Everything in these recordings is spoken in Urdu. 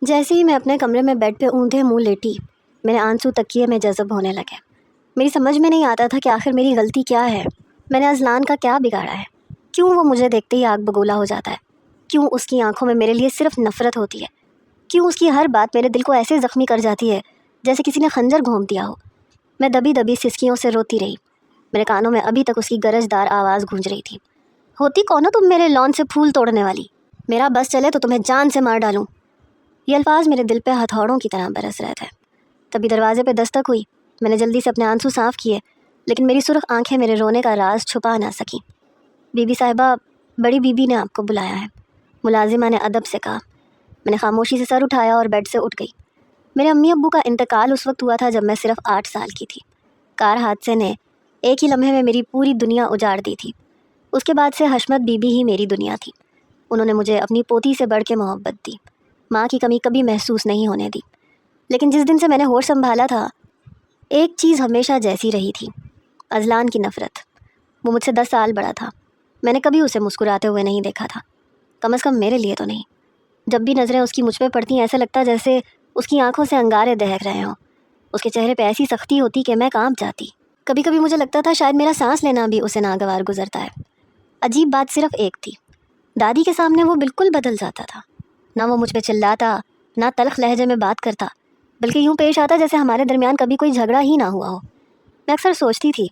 جیسے ہی میں اپنے کمرے میں بیڈ پہ اونھے منہ لیٹی، میرے آنسو تکیے میں جذب ہونے لگے۔ میری سمجھ میں نہیں آتا تھا کہ آخر میری غلطی کیا ہے، میں نے اذلان کا کیا بگاڑا ہے، کیوں وہ مجھے دیکھتے ہی آگ بگولا ہو جاتا ہے، کیوں اس کی آنکھوں میں میرے لیے صرف نفرت ہوتی ہے، کیوں اس کی ہر بات میرے دل کو ایسے زخمی کر جاتی ہے جیسے کسی نے خنجر گھونپ دیا ہو۔ میں دبی دبی سسکیوں سے روتی رہی، میرے کانوں میں ابھی تک اس کی گرجدار آواز گونج رہی تھی، ہوتی کون ہو تم میرے لان سے پھول توڑنے والی، میرا بس چلے تو تمہیں جان سے مار ڈالوں۔ یہ الفاظ میرے دل پہ ہتھوڑوں کی طرح برس رہے تھے۔ تبھی دروازے پہ دستک ہوئی، میں نے جلدی سے اپنے آنسو صاف کیے، لیکن میری سرخ آنکھیں میرے رونے کا راز چھپا نہ سکیں۔ بی بی صاحبہ، بڑی بی بی نے آپ کو بلایا ہے، ملازمہ نے ادب سے کہا۔ میں نے خاموشی سے سر اٹھایا اور بیڈ سے اٹھ گئی۔ میرے امی ابو کا انتقال اس وقت ہوا تھا جب میں صرف 8 سال کی تھی۔ کار حادثے نے ایک ہی لمحے میں میری پوری دنیا اجاڑ دی تھی۔ اس کے بعد سے حشمت بی بی ہی میری دنیا تھی۔ انہوں نے مجھے اپنی پوتی سے بڑھ کے محبت دی، ماں کی کمی کبھی محسوس نہیں ہونے دی۔ لیکن جس دن سے میں نے ہوش سنبھالا تھا، ایک چیز ہمیشہ جیسی رہی تھی، اذلان کی نفرت۔ وہ مجھ سے 10 سال بڑا تھا، میں نے کبھی اسے مسکراتے ہوئے نہیں دیکھا تھا، کم از کم میرے لیے تو نہیں۔ جب بھی نظریں اس کی مجھ پہ پڑتی ہیں، ایسا لگتا جیسے اس کی آنکھوں سے انگارے دہک رہے ہوں۔ اس کے چہرے پہ ایسی سختی ہوتی کہ میں کانپ جاتی۔ کبھی کبھی مجھے لگتا تھا شاید میرا سانس لینا بھی اسے ناگوار گزرتا ہے۔ عجیب بات صرف ایک تھی، دادی کے سامنے وہ بالکل بدل جاتا تھا، نہ وہ مجھ پہ چلاتا، نہ تلخ لہجے میں بات کرتا، بلکہ یوں پیش آتا جیسے ہمارے درمیان کبھی کوئی جھگڑا ہی نہ ہوا ہو۔ میں اکثر سوچتی تھی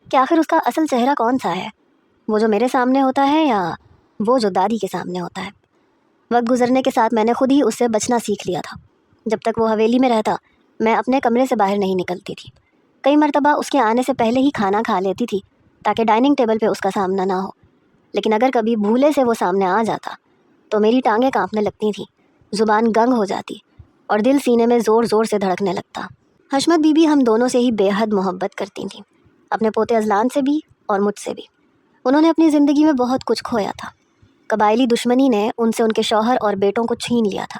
کہ آخر اس کا اصل چہرہ کون سا ہے، وہ جو میرے سامنے ہوتا ہے یا وہ جو دادی کے سامنے ہوتا ہے۔ وقت گزرنے کے ساتھ میں نے خود ہی اس سے بچنا سیکھ لیا تھا۔ جب تک وہ حویلی میں رہتا، میں اپنے کمرے سے باہر نہیں نکلتی تھی۔ کئی مرتبہ اس کے آنے سے پہلے ہی کھانا کھا لیتی تھی تاکہ ڈائننگ ٹیبل پہ اس کا سامنا نہ ہو۔ لیکن اگر کبھی بھولے سے وہ سامنے آ جاتا تو میری ٹانگیں کانپنے لگتی تھیں، زبان گنگ ہو جاتی اور دل سینے میں زور زور سے دھڑکنے لگتا۔ حشمت بی بی ہم دونوں سے ہی بے حد محبت کرتی تھیں، اپنے پوتے اذلان سے بھی اور مجھ سے بھی۔ انہوں نے اپنی زندگی میں بہت کچھ کھویا تھا۔ قبائلی دشمنی نے ان سے ان کے شوہر اور بیٹوں کو چھین لیا تھا،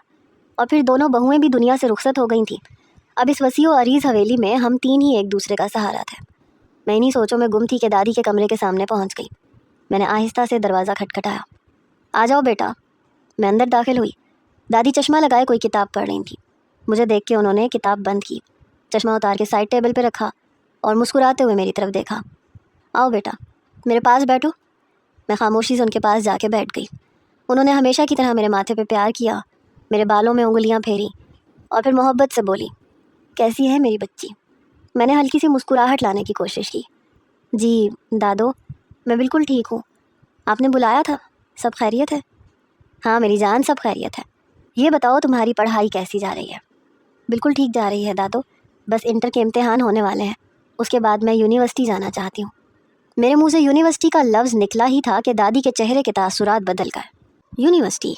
اور پھر دونوں بہوئیں بھی دنیا سے رخصت ہو گئی تھیں۔ اب اس وسیع و عریض حویلی میں ہم 3 ہی ایک دوسرے کا سہارا تھے۔ میں انہی سوچوں میں گم تھی کہ دادی کے کمرے کے سامنے پہنچ گئی۔ میں نے آہستہ سے دروازہ کھٹکھٹایا۔ آ جاؤ بیٹا۔ میں اندر داخل ہوئی۔ دادی چشمہ لگائے کوئی کتاب پڑھ رہی تھی۔ مجھے دیکھ کے انہوں نے کتاب بند کی، چشمہ اتار کے سائڈ ٹیبل پہ رکھا اور مسکراتے ہوئے میری طرف دیکھا۔ آؤ بیٹا، میرے پاس بیٹھو۔ میں خاموشی سے ان کے پاس جا کے بیٹھ گئی۔ انہوں نے ہمیشہ کی طرح میرے ماتھے پہ پیار کیا، میرے بالوں میں انگلیاں پھیری اور پھر محبت سے بولی، کیسی ہے میری بچی؟ میں نے ہلکی سی مسکراہٹ لانے کی کوشش کی۔ جی دادو، میں بالکل ٹھیک ہوں، آپ نے بلایا تھا، سب خیریت ہے؟ ہاں میری جان، سب خیریت ہے۔ یہ بتاؤ تمہاری پڑھائی کیسی جا رہی ہے؟ بالکل ٹھیک جا رہی ہے دادو، بس انٹر کے امتحان ہونے والے ہیں، اس کے بعد میں یونیورسٹی جانا چاہتی ہوں۔ میرے منہ سے یونیورسٹی کا لفظ نکلا ہی تھا کہ دادی کے چہرے کے تاثرات بدل گئے۔ یونیورسٹی؟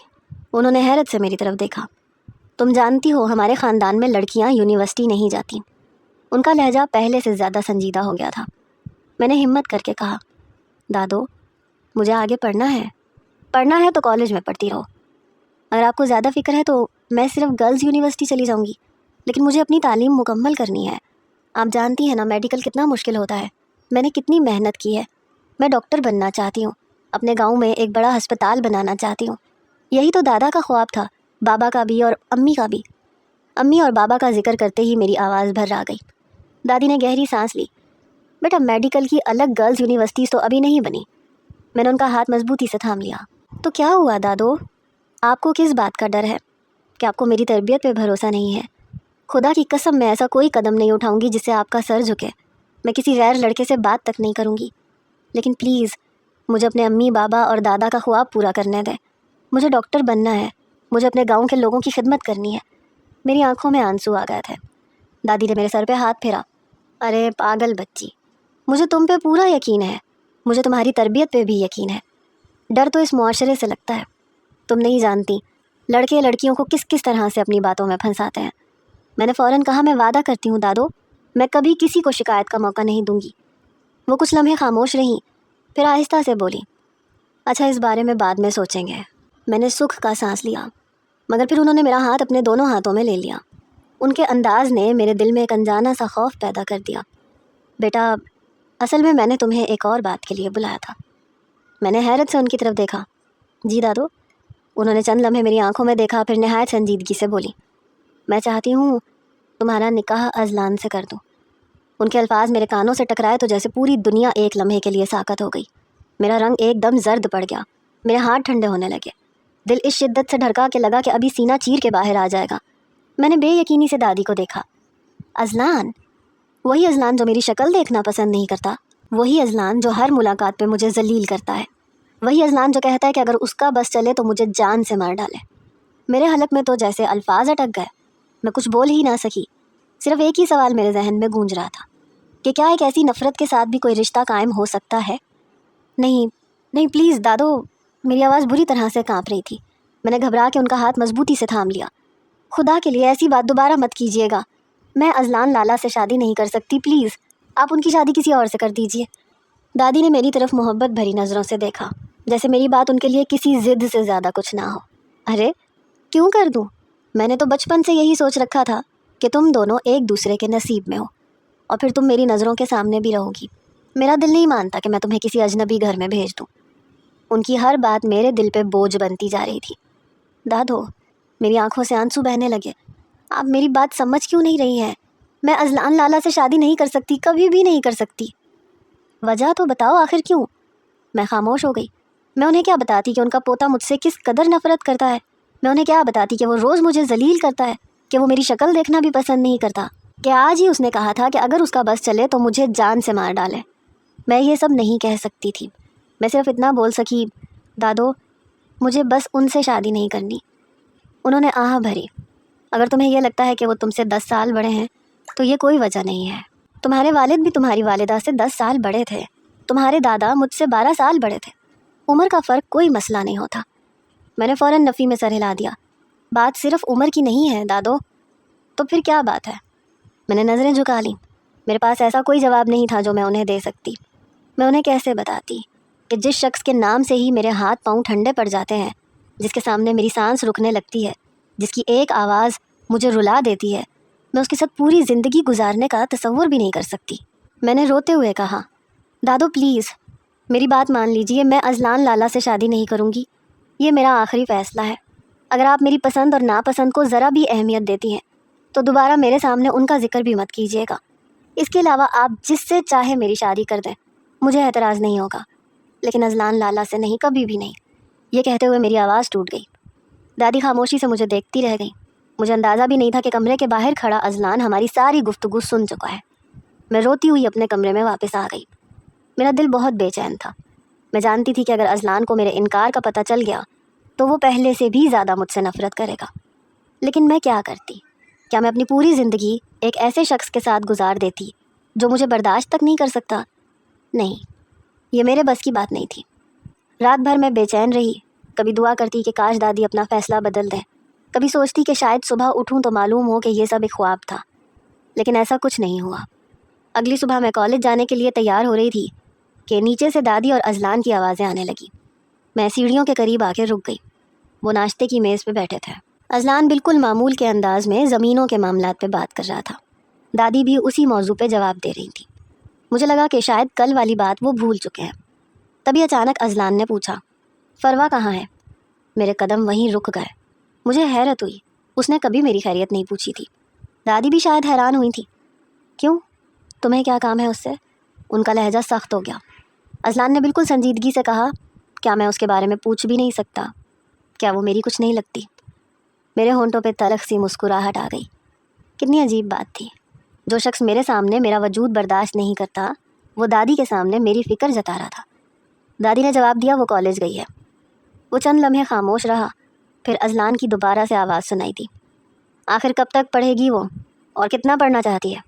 انہوں نے حیرت سے میری طرف دیکھا۔ تم جانتی ہو ہمارے خاندان میں لڑکیاں یونیورسٹی نہیں جاتی۔ ان کا لہجہ پہلے سے زیادہ سنجیدہ ہو گیا تھا۔ میں نے ہمت کر کے کہا، دادو مجھے آگے پڑھنا ہے تو کالج میں پڑھتی رہو۔ اگر آپ کو زیادہ فکر ہے تو میں صرف گرلز یونیورسٹی چلی جاؤں گی، لیکن مجھے اپنی تعلیم مکمل کرنی ہے۔ آپ جانتی ہیں نا میڈیکل کتنا مشکل ہوتا ہے، میں نے کتنی محنت کی ہے۔ میں ڈاکٹر بننا چاہتی ہوں، اپنے گاؤں میں ایک بڑا ہسپتال بنانا چاہتی ہوں۔ یہی تو دادا کا خواب تھا، بابا کا بھی اور امی کا بھی۔ امی اور بابا کا ذکر کرتے ہی میری آواز بھر آ گئی۔ دادی نے گہری سانس لی۔ بیٹا میڈیکل کی الگ گرلز یونیورسٹیز تو ابھی نہیں بنی۔ میں نے ان کا ہاتھ مضبوطی سے تھام لیا۔ تو کیا ہوا دادو؟ آپ کو کس بات کا ڈر ہے؟ کہ آپ کو میری تربیت پہ بھروسہ نہیں ہے؟ خدا کی قسم میں ایسا کوئی قدم نہیں اٹھاؤں گی جس سے آپ کا سر جھکے۔ میں کسی غیر لڑکے سے بات تک نہیں کروں گی، لیکن پلیز مجھے اپنے امی بابا اور دادا کا خواب پورا کرنے دیں۔ مجھے ڈاکٹر بننا ہے، مجھے اپنے گاؤں کے لوگوں کی خدمت کرنی ہے۔ میری آنکھوں میں آنسو آ گئے تھے۔ دادی نے میرے سر پہ ہاتھ پھیرا۔ ارے پاگل بچی، مجھے تم پہ پورا یقین ہے، مجھے تمہاری تربیت پہ بھی یقین ہے۔ ڈر تو اس معاشرے سے لگتا ہے۔ تم نہیں جانتی لڑکے لڑکیوں کو کس کس طرح سے اپنی باتوں میں پھنساتے ہیں۔ میں نے فوراً کہا، میں وعدہ کرتی ہوں دادو، میں کبھی کسی کو شکایت کا موقع نہیں دوں گی۔ وہ کچھ لمحے خاموش رہیں، پھر آہستہ سے بولی، اچھا اس بارے میں بعد میں سوچیں گے۔ میں نے سکھ کا سانس لیا، مگر پھر انہوں نے میرا ہاتھ اپنے دونوں ہاتھوں میں لے لیا۔ ان کے انداز نے میرے دل میں ایک انجانا سا خوف پیدا کر دیا۔ بیٹا اصل میں نے تمہیں ایک اور بات کے لیے بلایا تھا۔ میں نے حیرت سے ان کی طرف دیکھا۔ جی دادو؟ انہوں نے چند لمحے میری آنکھوں میں دیکھا، پھر نہایت سنجیدگی سے بولی، میں چاہتی ہوں تمہارا نکاح اذلان سے کر دوں۔ ان کے الفاظ میرے کانوں سے ٹکرائے تو جیسے پوری دنیا ایک لمحے کے لیے ساکت ہو گئی۔ میرا رنگ ایک دم زرد پڑ گیا، میرے ہاتھ ٹھنڈے ہونے لگے، دل اس شدت سے دھڑکا کہ لگا کہ ابھی سینہ چیر کے باہر آ جائے گا۔ میں نے بے یقینی سے دادی کو دیکھا۔ اذلان؟ وہی اذلان جو میری شکل دیکھنا پسند نہیں کرتا، وہی اذلان جو ہر ملاقات پہ مجھے ذلیل کرتا ہے، وہی اذلان جو کہتا ہے کہ اگر اس کا بس چلے تو مجھے جان سے مار ڈالے۔ میرے حلق میں تو جیسے الفاظ اٹک گئے، میں کچھ بول ہی نہ سکی۔ صرف ایک ہی سوال میرے ذہن میں گونج رہا تھا کہ کیا ایک ایسی نفرت کے ساتھ بھی کوئی رشتہ قائم ہو سکتا ہے؟ نہیں نہیں، پلیز دادو۔ میری آواز بری طرح سے کانپ رہی تھی۔ میں نے گھبرا کے ان کا ہاتھ مضبوطی سے تھام لیا۔ خدا کے لیے ایسی بات دوبارہ مت کیجیے گا، میں اذلان لالا سے شادی نہیں کر سکتی، پلیز آپ ان کی شادی کسی اور سے کر دیجیے۔ دادی نے میری طرف محبت بھری نظروں سے دیکھا، جیسے میری بات ان کے لیے کسی ضد سے زیادہ کچھ نہ ہو۔ ارے کیوں کر دوں؟ میں نے تو بچپن سے یہی سوچ رکھا تھا کہ تم دونوں ایک دوسرے کے نصیب میں ہو، اور پھر تم میری نظروں کے سامنے بھی رہو گی۔ میرا دل نہیں مانتا کہ میں تمہیں کسی اجنبی گھر میں بھیج دوں۔ ان کی ہر بات میرے دل پہ بوجھ بنتی جا رہی تھی۔ دادو، میری آنکھوں سے آنسو بہنے لگے، آپ میری بات سمجھ کیوں نہیں رہی ہیں؟ میں اذلان لالا سے شادی نہیں کر سکتی، کبھی بھی نہیں کر سکتی۔ وجہ تو بتاؤ آخر کیوں؟ میں خاموش ہو گئی۔ میں انہیں کیا بتاتی کہ ان کا پوتا مجھ سے کس قدر نفرت کرتا ہے؟ میں انہیں کیا بتاتی کہ وہ روز مجھے ذلیل کرتا ہے، کہ وہ میری شکل دیکھنا بھی پسند نہیں کرتا، کہ آج ہی اس نے کہا تھا کہ اگر اس کا بس چلے تو مجھے جان سے مار ڈالے؟ میں یہ سب نہیں کہہ سکتی تھی، میں صرف اتنا بول سکی، دادو مجھے بس ان سے شادی نہیں کرنی۔ انہوں نے آہ بھری، اگر تمہیں یہ لگتا ہے کہ وہ تم سے 10 سال بڑے ہیں تو یہ کوئی وجہ نہیں ہے۔ تمہارے والد بھی تمہاری والدہ سے 10 سال بڑے تھے، تمہارے دادا مجھ سے 12 سال بڑے تھے، عمر کا فرق کوئی مسئلہ نہیں ہوتا۔ میں نے فوراً نفی میں سر ہلا دیا، بات صرف عمر کی نہیں ہے دادو۔ تو پھر کیا بات ہے؟ میں نے نظریں جھکا لیں، میرے پاس ایسا کوئی جواب نہیں تھا جو میں انہیں دے سکتی۔ میں انہیں کیسے بتاتی کہ جس شخص کے نام سے ہی میرے ہاتھ پاؤں ٹھنڈے پڑ جاتے ہیں، جس کے سامنے میری سانس رکنے لگتی ہے، جس کی ایک آواز مجھے رلا دیتی ہے، میں اس کے ساتھ پوری زندگی گزارنے کا تصور بھی نہیں کر سکتی۔ میں نے روتے ہوئے کہا، دادو پلیز میری بات مان لیجئے، میں اذلان لالا سے شادی نہیں کروں گی، یہ میرا آخری فیصلہ ہے۔ اگر آپ میری پسند اور ناپسند کو ذرا بھی اہمیت دیتی ہیں تو دوبارہ میرے سامنے ان کا ذکر بھی مت کیجیے گا۔ اس کے علاوہ آپ جس سے چاہے میری شادی کر دیں، مجھے اعتراض نہیں ہوگا، لیکن اذلان لالا سے نہیں، کبھی بھی نہیں۔ یہ کہتے ہوئے میری آواز ٹوٹ گئی۔ دادی خاموشی سے مجھے دیکھتی رہ گئی۔ مجھے اندازہ بھی نہیں تھا کہ کمرے کے باہر کھڑا اذلان ہماری ساری گفتگو سن چکا ہے۔ میں روتی ہوئی اپنے کمرے میں واپس آ گئی۔ میرا دل بہت بے چین تھا۔ میں جانتی تھی کہ اگر اذلان کو میرے انکار کا پتہ چل گیا تو وہ پہلے سے بھی زیادہ مجھ سے نفرت کرے گا۔ لیکن میں کیا کرتی؟ کیا میں اپنی پوری زندگی ایک ایسے شخص کے ساتھ گزار دیتی جو مجھے برداشت تک نہیں کر سکتا؟ نہیں، یہ میرے بس کی بات نہیں تھی۔ رات بھر میں بے چین رہی، کبھی دعا کرتی کہ کاش دادی اپنا فیصلہ بدل دیں، کبھی سوچتی کہ شاید صبح اٹھوں تو معلوم ہو کہ یہ سب ایک خواب تھا، لیکن ایسا کچھ نہیں ہوا۔ اگلی صبح میں کالج جانے کے لیے تیار ہو رہی تھی کہ نیچے سے دادی اور اذلان کی آوازیں آنے لگی۔ میں سیڑھیوں کے قریب آ کے رک گئی۔ وہ ناشتے کی میز پہ بیٹھے تھے۔ اذلان بالکل معمول کے انداز میں زمینوں کے معاملات پہ بات کر رہا تھا، دادی بھی اسی موضوع پہ جواب دے رہی تھی۔ مجھے لگا کہ شاید کل والی بات وہ بھول چکے ہیں۔ تبھی اچانک اذلان نے پوچھا، فروا کہاں ہے؟ میرے قدم وہیں رک گئے۔ مجھے حیرت ہوئی، اس نے کبھی میری خیریت نہیں پوچھی تھی۔ دادی بھی شاید حیران ہوئی تھی۔ کیوں؟ تمہیں کیا کام ہے اس سے؟ ان کا لہجہ سخت ہو گیا۔ اذلان نے بالکل سنجیدگی سے کہا، کیا میں اس کے بارے میں پوچھ بھی نہیں سکتا؟ کیا وہ میری کچھ نہیں لگتی؟ میرے ہونٹوں پہ تلخ سی مسکراہٹ آ گئی۔ کتنی عجیب بات تھی، جو شخص میرے سامنے میرا وجود برداشت نہیں کرتا، وہ دادی کے سامنے میری فکر جتا رہا تھا۔ دادی نے جواب دیا، وہ کالج گئی ہے۔ وہ چند لمحے خاموش رہا، پھر اذلان کی دوبارہ سے آواز سنائی دی، آخر کب تک پڑھے گی وہ، اور کتنا پڑھنا چاہتی ہے؟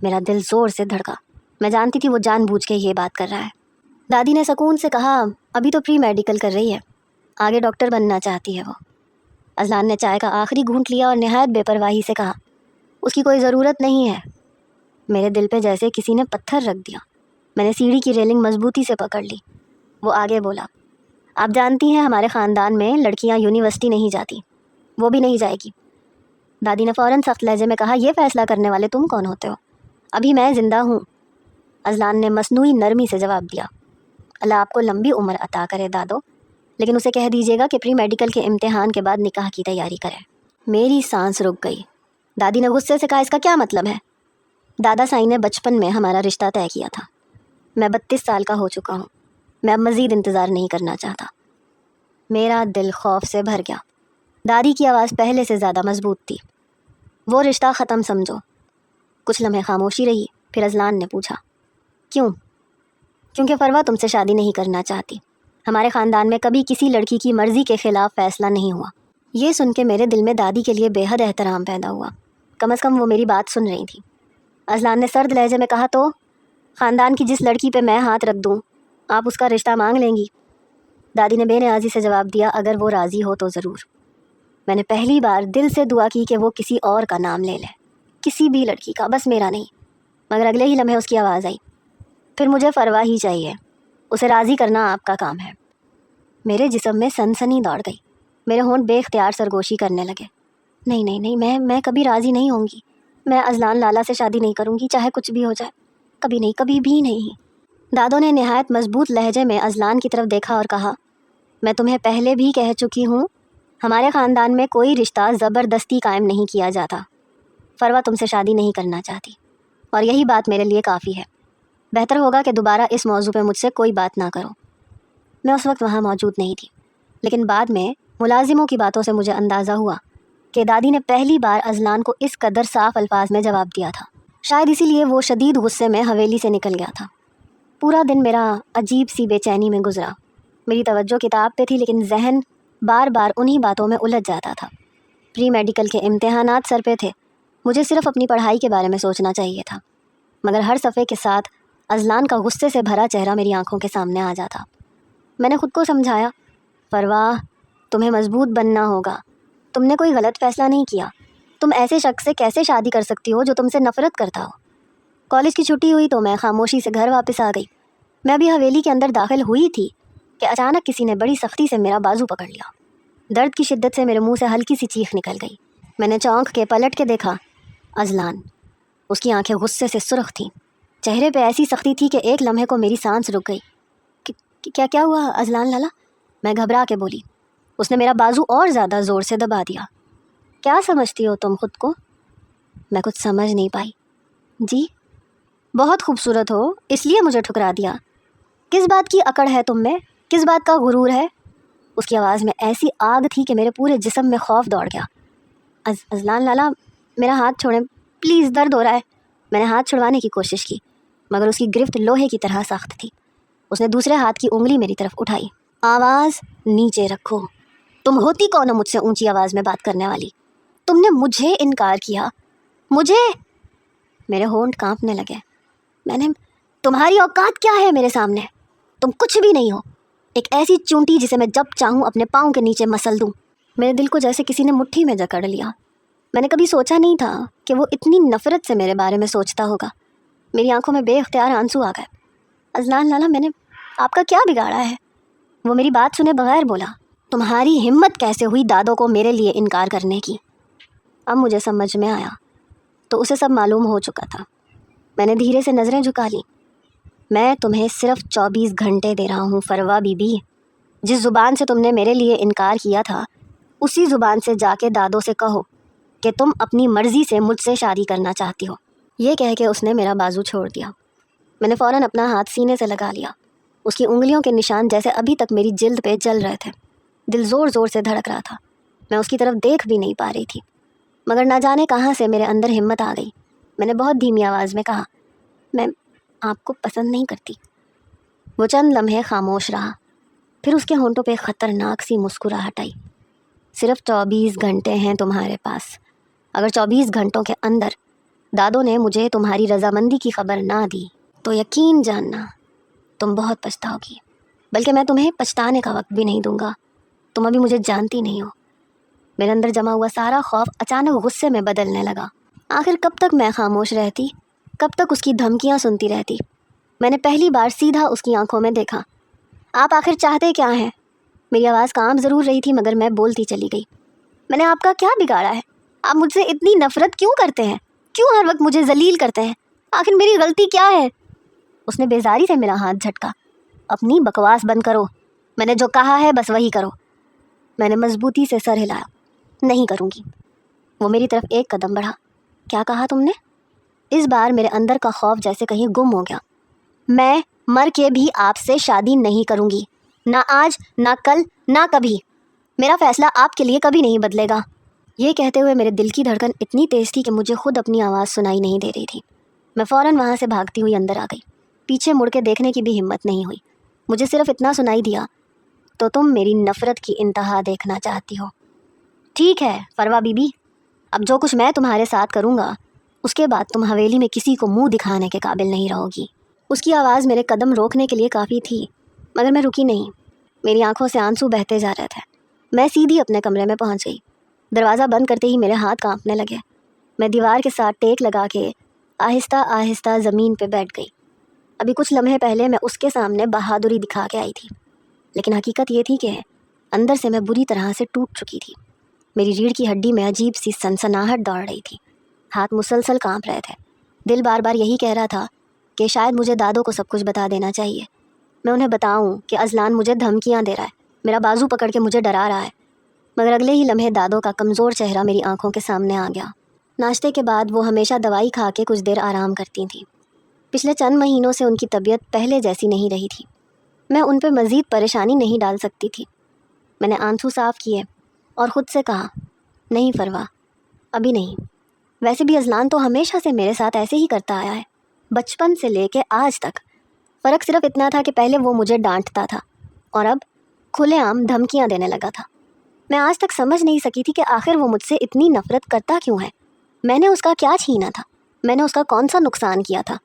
میرا دل زور سے دھڑکا۔ میں جانتی تھی وہ جان بوجھ کے یہ بات کر رہا ہے۔ دادی نے سکون سے کہا، ابھی تو پری میڈیکل کر رہی ہے، آگے ڈاکٹر بننا چاہتی ہے وہ۔ اذلان نے چائے کا آخری گھونٹ لیا اور نہایت بے پرواہی سے کہا، اس کی کوئی ضرورت نہیں ہے۔ میرے دل پہ جیسے کسی نے پتھر رکھ دیا۔ میں نے سیڑھی کی ریلنگ مضبوطی سے پکڑ لی۔ وہ آگے بولا، آپ جانتی ہیں ہمارے خاندان میں لڑکیاں یونیورسٹی نہیں جاتی، وہ بھی نہیں جائے گی۔ دادی نے فوراً سخت لہجے میں کہا، یہ فیصلہ کرنے والے تم کون ہوتے ہو؟ ابھی میں زندہ ہوں۔ اذلان نے مصنوعی نرمی سے جواب دیا، اللہ آپ کو لمبی عمر عطا کرے دادو، لیکن اسے کہہ دیجیے گا کہ پری میڈیکل کے امتحان کے بعد نکاح کی تیاری کرے۔ میری سانس رک گئی۔ دادی نے غصے سے کہا، اس کا کیا مطلب ہے؟ دادا سائی نے بچپن میں ہمارا رشتہ طے کیا تھا۔ میں 32 سال کا ہو چکا ہوں۔ میں اب مزید انتظار نہیں کرنا چاہتا۔ میرا دل خوف سے بھر گیا۔ دادی کی آواز پہلے سے زیادہ مضبوط تھی۔ وہ رشتہ ختم سمجھو۔ کچھ لمحے خاموشی رہی، پھر اذلان نے پوچھا، کیوں؟ کیونکہ فروہ تم سے شادی نہیں کرنا چاہتی۔ ہمارے خاندان میں کبھی کسی لڑکی کی مرضی کے خلاف فیصلہ نہیں ہوا۔ یہ سن کے میرے دل میں دادی کے لیے بے حد احترام پیدا ہوا۔ کم از کم وہ میری بات سن رہی تھی۔ اذلان نے سرد لہجے میں کہا، تو خاندان کی جس لڑکی پہ میں ہاتھ رکھ دوں آپ اس کا رشتہ مانگ لیں گی؟ دادی نے بے نیازی سے جواب دیا، اگر وہ راضی ہو تو ضرور۔ میں نے پہلی بار دل سے دعا کی کہ وہ کسی اور کا نام لے لے، کسی بھی لڑکی کا، بس میرا نہیں۔ مگر اگلے ہی لمحے اس کی آواز آئی، پھر مجھے فروہ ہی چاہیے، اسے راضی کرنا آپ کا کام ہے۔ میرے جسم میں سنسنی دوڑ گئی، میرے ہونٹ بے اختیار سرگوشی کرنے لگے۔ نہیں، میں کبھی راضی نہیں ہوں گی۔ میں اذلان لالا سے شادی نہیں کروں گی، چاہے کچھ بھی ہو جائے، کبھی نہیں، کبھی بھی نہیں۔ دادوں نے نہایت مضبوط لہجے میں اذلان کی طرف دیکھا اور کہا، میں تمہیں پہلے بھی کہہ چکی ہوں، ہمارے خاندان میں کوئی رشتہ زبردستی قائم نہیں کیا جاتا۔ فروہ تم سے شادی نہیں کرنا چاہتی، اور یہی بات میرے لیے کافی ہے۔ بہتر ہوگا کہ دوبارہ اس موضوع پہ مجھ سے کوئی بات نہ کرو۔ میں اس وقت وہاں موجود نہیں تھی، لیکن بعد میں ملازموں کی باتوں سے مجھے اندازہ ہوا کہ دادی نے پہلی بار اذلان کو اس قدر صاف الفاظ میں جواب دیا تھا۔ شاید اسی لیے وہ شدید غصے میں حویلی سے نکل گیا تھا۔ پورا دن میرا عجیب سی بے چینی میں گزرا۔ میری توجہ کتاب پہ تھی، لیکن ذہن بار بار انہی باتوں میں الجھ جاتا تھا۔ پری میڈیکل کے امتحانات سر پہ تھے، مجھے صرف اپنی پڑھائی کے بارے میں سوچنا چاہیے تھا، مگر ہر صفحے کے ساتھ اذلان کا غصے سے بھرا چہرہ میری آنکھوں کے سامنے آ جاتا۔ میں نے خود کو سمجھایا، فروہ تمہیں مضبوط بننا ہوگا، تم نے کوئی غلط فیصلہ نہیں کیا۔ تم ایسے شخص سے کیسے شادی کر سکتی ہو جو تم سے نفرت کرتا ہو؟ کالج کی چھٹی ہوئی تو میں خاموشی سے گھر واپس آ گئی۔ میں ابھی حویلی کے اندر داخل ہوئی تھی کہ اچانک کسی نے بڑی سختی سے میرا بازو پکڑ لیا۔ درد کی شدت سے میرے منہ سے ہلکی سی چیخ نکل گئی۔ میں نے چونک کے پلٹ کے دیکھا، اذلان۔ اس کی آنکھیں غصے سے سرخ تھیں، چہرے پہ ایسی سختی تھی کہ ایک لمحے کو میری سانس رک گئی۔ کیا ہوا اذلان لالا؟ میں گھبرا کے بولی۔ اس نے میرا بازو اور زیادہ زور سے دبا دیا۔ کیا سمجھتی ہو تم خود کو؟ میں کچھ سمجھ نہیں پائی۔ جی، بہت خوبصورت ہو، اس لیے مجھے ٹھکرا دیا۔ کس بات کی اکڑ ہے تم میں؟ کس بات کا غرور ہے؟ اس کی آواز میں ایسی آگ تھی کہ میرے پورے جسم میں خوف دوڑ گیا۔ اذلان لالا، میرا ہاتھ چھوڑیں پلیز، درد ہو رہا ہے۔ میں نے ہاتھ چھڑوانے کی کوشش کی، مگر اس کی گرفت لوہے کی طرح سخت تھی۔ اس نے دوسرے ہاتھ کی انگلی میری طرف اٹھائی۔ آواز نیچے رکھو۔ تم ہوتی کون ہو مجھ سے اونچی آواز میں بات کرنے والی؟ تم نے مجھے انکار کیا، مجھے؟ میرے ہونٹ کانپنے لگے۔ تمہاری اوقات کیا ہے میرے سامنے؟ تم کچھ بھی نہیں ہو، ایک ایسی چونٹی جسے میں جب چاہوں اپنے پاؤں کے نیچے مسل دوں۔ میرے دل کو جیسے کسی نے مٹھی میں جکڑ لیا۔ میں نے کبھی سوچا نہیں تھا کہ وہ اتنی نفرت سے میرے بارے میں سوچتا ہوگا۔ میری آنکھوں میں بے اختیار آنسو آ گئے۔ اذلان لالا، میں نے آپ کا کیا بگاڑا ہے؟ وہ میری بات سنے بغیر بولا، تمہاری ہمت کیسے ہوئی دادوں کو میرے لیے انکار کرنے کی؟ اب مجھے سمجھ میں آیا، تو اسے سب معلوم ہو چکا تھا۔ میں نے دھیرے سے نظریں جھکا لی۔ میں تمہیں صرف 24 گھنٹے دے رہا ہوں فروہ بی بی۔ جس زبان سے تم نے میرے لیے انکار کیا تھا، اسی زبان سے جا کے دادوں سے کہو کہ تم اپنی مرضی سے مجھ سے شادی کرنا چاہتی ہو۔ یہ کہہ کے اس نے میرا بازو چھوڑ دیا۔ میں نے فوراً اپنا ہاتھ سینے سے لگا لیا۔ اس کی انگلیوں کے نشان جیسے ابھی تک میری جلد پہ جل رہے تھے۔ دل زور زور سے دھڑک رہا تھا۔ میں اس کی طرف دیکھ بھی نہیں پا رہی تھی، مگر نہ جانے کہاں سے میرے اندر ہمت آ گئی۔ میں نے بہت دھیمی آواز میں کہا، میں آپ کو پسند نہیں کرتی۔ وہ چند لمحے خاموش رہا، پھر اس کے ہونٹوں پہ خطرناک سی مسکراہٹ آئی۔ صرف 24 گھنٹے ہیں تمہارے پاس۔ اگر 24 گھنٹوں کے اندر دادوں نے مجھے تمہاری رضامندی کی خبر نہ دی تو یقین جاننا تم بہت پچھتاؤ گی، بلکہ میں تمہیں پچھتانے کا وقت بھی نہیں دوں گا۔ تم ابھی مجھے جانتی نہیں ہو۔ میرے اندر جمع ہوا سارا خوف اچانک غصے میں بدلنے لگا۔ آخر کب تک میں خاموش رہتی؟ کب تک اس کی دھمکیاں سنتی رہتی؟ میں نے پہلی بار سیدھا اس کی آنکھوں میں دیکھا۔ آپ آخر چاہتے کیا ہیں؟ میری آواز کانپ ضرور رہی تھی، مگر میں بولتی چلی گئی۔ میں نے آپ کا کیا بگاڑا ہے؟ آپ مجھ سے اتنی نفرت کیوں کرتے ہیں؟ کیوں ہر وقت مجھے ذلیل کرتے ہیں؟ آخر میری غلطی کیا ہے؟ اس نے بیزاری سے میرا ہاتھ جھٹکا۔ اپنی بکواس بند کرو، میں نے جو کہا ہے بس وہی کرو۔ میں نے مضبوطی سے سر ہلایا۔ نہیں کروں گی۔ وہ میری طرف ایک قدم بڑھا۔ کیا کہا تم نے؟ اس بار میرے اندر کا خوف جیسے کہیں گم ہو گیا۔ میں مر کے بھی آپ سے شادی نہیں کروں گی، نہ آج، نہ کل، نہ کبھی۔ میرا فیصلہ آپ کے لیے کبھی نہیں بدلے گا۔ یہ کہتے ہوئے میرے دل کی دھڑکن اتنی تیز تھی کہ مجھے خود اپنی آواز سنائی نہیں دے رہی تھی۔ میں فوراً وہاں سے بھاگتی ہوئی اندر آ گئی۔ پیچھے مڑ کے دیکھنے کی بھی ہمت نہیں ہوئی۔ مجھے صرف اتنا سنائی دیا، تو تم میری نفرت کی انتہا دیکھنا چاہتی ہو؟ ٹھیک ہے فروا بی بی، اب جو کچھ میں تمہارے ساتھ کروں گا اس کے بعد تم حویلی میں کسی کو منہ دکھانے کے قابل نہیں رہو گی۔ اس کی آواز میرے قدم روکنے کے لیے کافی تھی، مگر میں رکی نہیں۔ میری آنکھوں سے آنسو بہتے جا رہے تھے۔ میں سیدھی اپنے کمرے میں پہنچ گئی۔ دروازہ بند کرتے ہی میرے ہاتھ کانپنے لگے۔ میں دیوار کے ساتھ ٹیک لگا کے آہستہ آہستہ زمین پہ بیٹھ گئی۔ ابھی کچھ لمحے پہلے میں اس کے سامنے بہادری دکھا کے آئی تھی، لیکن حقیقت یہ تھی کہ اندر سے میں بری طرح سے ٹوٹ چکی تھی۔ میری ریڑھ کی ہڈی میں عجیب سی سنسناہٹ دوڑ رہی تھی، ہاتھ مسلسل کانپ رہے تھے۔ دل بار بار یہی کہہ رہا تھا کہ شاید مجھے دادو کو سب کچھ بتا دینا چاہیے۔ میں انہیں بتاؤں کہ اذلان مجھے دھمکیاں دے رہا ہے، میرا بازو پکڑ کے مجھے ڈرا رہا ہے۔ مگر اگلے ہی لمحے دادو کا کمزور چہرہ میری آنکھوں کے سامنے آ گیا۔ ناشتے کے بعد وہ ہمیشہ دوائی کھا کے کچھ دیر آرام کرتی تھیں۔ پچھلے چند مہینوں سے ان کی طبیعت پہلے جیسی نہیں رہی تھی۔ میں ان پہ مزید پریشانی نہیں ڈال سکتی تھی۔ میں نے آنسو صاف کیے اور خود سے کہا، نہیں فروا، ابھی نہیں۔ ویسے بھی اذلان تو ہمیشہ سے میرے ساتھ ایسے ہی کرتا آیا ہے، بچپن سے لے کے آج تک۔ فرق صرف اتنا تھا کہ پہلے وہ مجھے ڈانٹتا تھا اور اب کھلے عام دھمکیاں دینے لگا تھا۔ میں آج تک سمجھ نہیں سکی تھی کہ آخر وہ مجھ سے اتنی نفرت کرتا کیوں ہے۔ میں نے اس کا کیا چھینا تھا؟ میں نے اس کا کون سا نقصان کیا تھا؟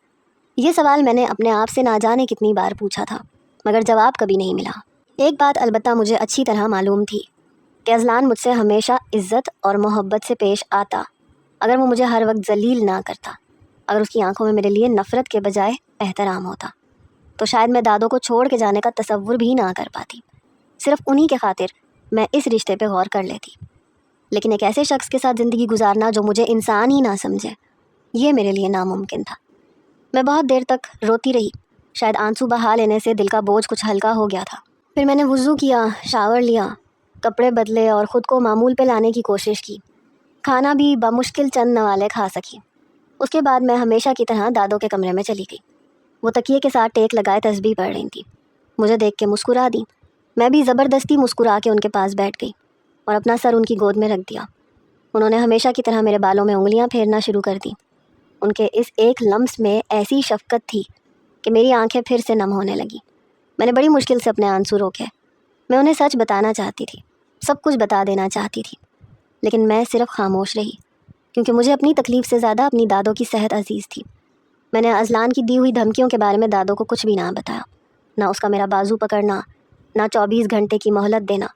یہ سوال میں نے اپنے آپ سے نہ جانے کتنی بار پوچھا تھا، مگر جواب کبھی نہیں ملا۔ ایک بات البتہ مجھے اچھی طرح معلوم تھی کہ اذلان مجھ سے ہمیشہ عزت اور محبت سے پیش آتا، اگر وہ مجھے ہر وقت ذلیل نہ کرتا، اگر اس کی آنکھوں میں میرے لیے نفرت کے بجائے احترام ہوتا، تو شاید میں دادو کو چھوڑ کے جانے کا تصور بھی نہ کر پاتی۔ صرف انہی کے خاطر میں اس رشتے پہ غور کر لیتی، لیکن ایک ایسے شخص کے ساتھ زندگی گزارنا جو مجھے انسان ہی نہ سمجھے، یہ میرے لیے ناممکن تھا۔ میں بہت دیر تک روتی رہی۔ شاید آنسو بہا لینے سے دل کا بوجھ کچھ ہلکا ہو گیا تھا۔ پھر میں نے وضو کیا، شاور لیا، کپڑے بدلے اور خود کو معمول پہ لانے کی کوشش کی۔ کھانا بھی بمشکل چند نوالے کھا سکی۔ اس کے بعد میں ہمیشہ کی طرح دادو کے کمرے میں چلی گئی۔ وہ تکیے کے ساتھ ٹیک لگائے تسبیح پڑھ رہی تھی۔ مجھے دیکھ کے مسکرا دی۔ میں بھی زبردستی مسکرا کے ان کے پاس بیٹھ گئی اور اپنا سر ان کی گود میں رکھ دیا۔ انہوں نے ہمیشہ کی طرح میرے بالوں میں انگلیاں پھیرنا شروع کر دیں۔ ان کے اس ایک لمس میں ایسی شفقت تھی کہ میری آنکھیں پھر سے نم ہونے لگیں۔ میں نے بڑی مشکل سے اپنے آنسو روکے۔ میں انہیں سچ بتانا چاہتی تھی، سب کچھ بتا دینا چاہتی تھی، لیکن میں صرف خاموش رہی، کیونکہ مجھے اپنی تکلیف سے زیادہ اپنی دادو کی صحت عزیز تھی۔ میں نے اذلان کی دی ہوئی دھمکیوں کے بارے میں دادو کو کچھ بھی نہ بتایا، نہ اس کا میرا بازو پکڑنا، نہ 24 گھنٹے کی مہلت دینا،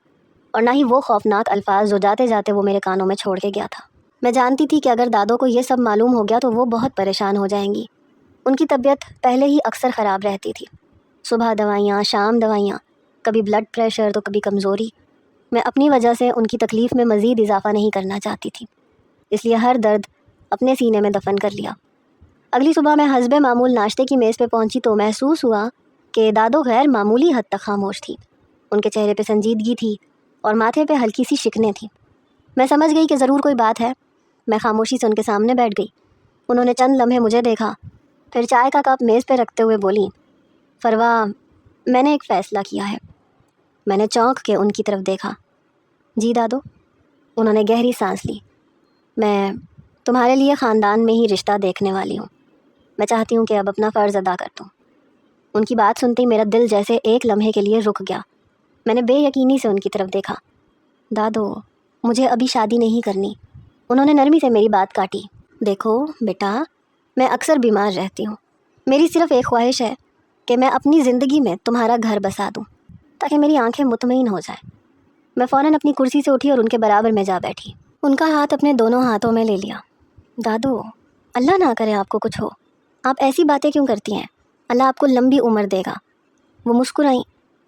اور نہ ہی وہ خوفناک الفاظ جو جاتے جاتے وہ میرے کانوں میں چھوڑ کے گیا تھا۔ میں جانتی تھی کہ اگر دادو کو یہ سب معلوم ہو گیا تو وہ بہت پریشان ہو جائیں گی۔ ان کی طبیعت پہلے ہی اکثر خراب رہتی تھی، صبح دوائیاں، شام دوائیاں، کبھی بلڈ پریشر تو کبھی کمزوری۔ میں اپنی وجہ سے ان کی تکلیف میں مزید اضافہ نہیں کرنا چاہتی تھی، اس لیے ہر درد اپنے سینے میں دفن کر لیا۔ اگلی صبح میں حسب معمول ناشتے کی میز پہ پہنچی تو محسوس ہوا کہ دادو غیر معمولی حد تک خاموش تھی۔ ان کے چہرے پہ سنجیدگی تھی اور ماتھے پہ ہلکی سی شکنیں تھیں۔ میں سمجھ گئی کہ ضرور کوئی بات ہے۔ میں خاموشی سے ان کے سامنے بیٹھ گئی۔ انہوں نے چند لمحے مجھے دیکھا، پھر چائے کا کپ میز پہ رکھتے ہوئے بولی، فروا، میں نے ایک فیصلہ کیا ہے۔ میں نے چونک کے ان کی طرف دیکھا۔ جی دادو؟ انہوں نے گہری سانس لی۔ میں تمہارے لیے خاندان میں ہی رشتہ دیکھنے والی ہوں۔ میں چاہتی ہوں کہ اب اپنا فرض ادا کر دوں۔ ان کی بات سنتے ہی میرا دل جیسے ایک لمحے کے لیے رک گیا۔ میں نے بے یقینی سے ان کی طرف دیکھا۔ دادو، مجھے ابھی شادی نہیں کرنی۔ انہوں نے نرمی سے میری بات کاٹی۔ دیکھو بیٹا، میں اکثر بیمار رہتی ہوں۔ میری صرف ایک خواہش ہے کہ میں اپنی زندگی میں تمہارا گھر بسا دوں تاکہ میری آنکھیں مطمئن ہو جائیں۔ میں فوراً اپنی کرسی سے اٹھی اور ان کے برابر میں جا بیٹھی۔ ان کا ہاتھ اپنے دونوں ہاتھوں میں لے لیا۔ دادو، اللہ نہ کرے آپ کو کچھ ہو، آپ ایسی باتیں کیوں کرتی ہیں؟ اللہ آپ کو لمبی عمر دے گا۔ وہ مسکرائیں،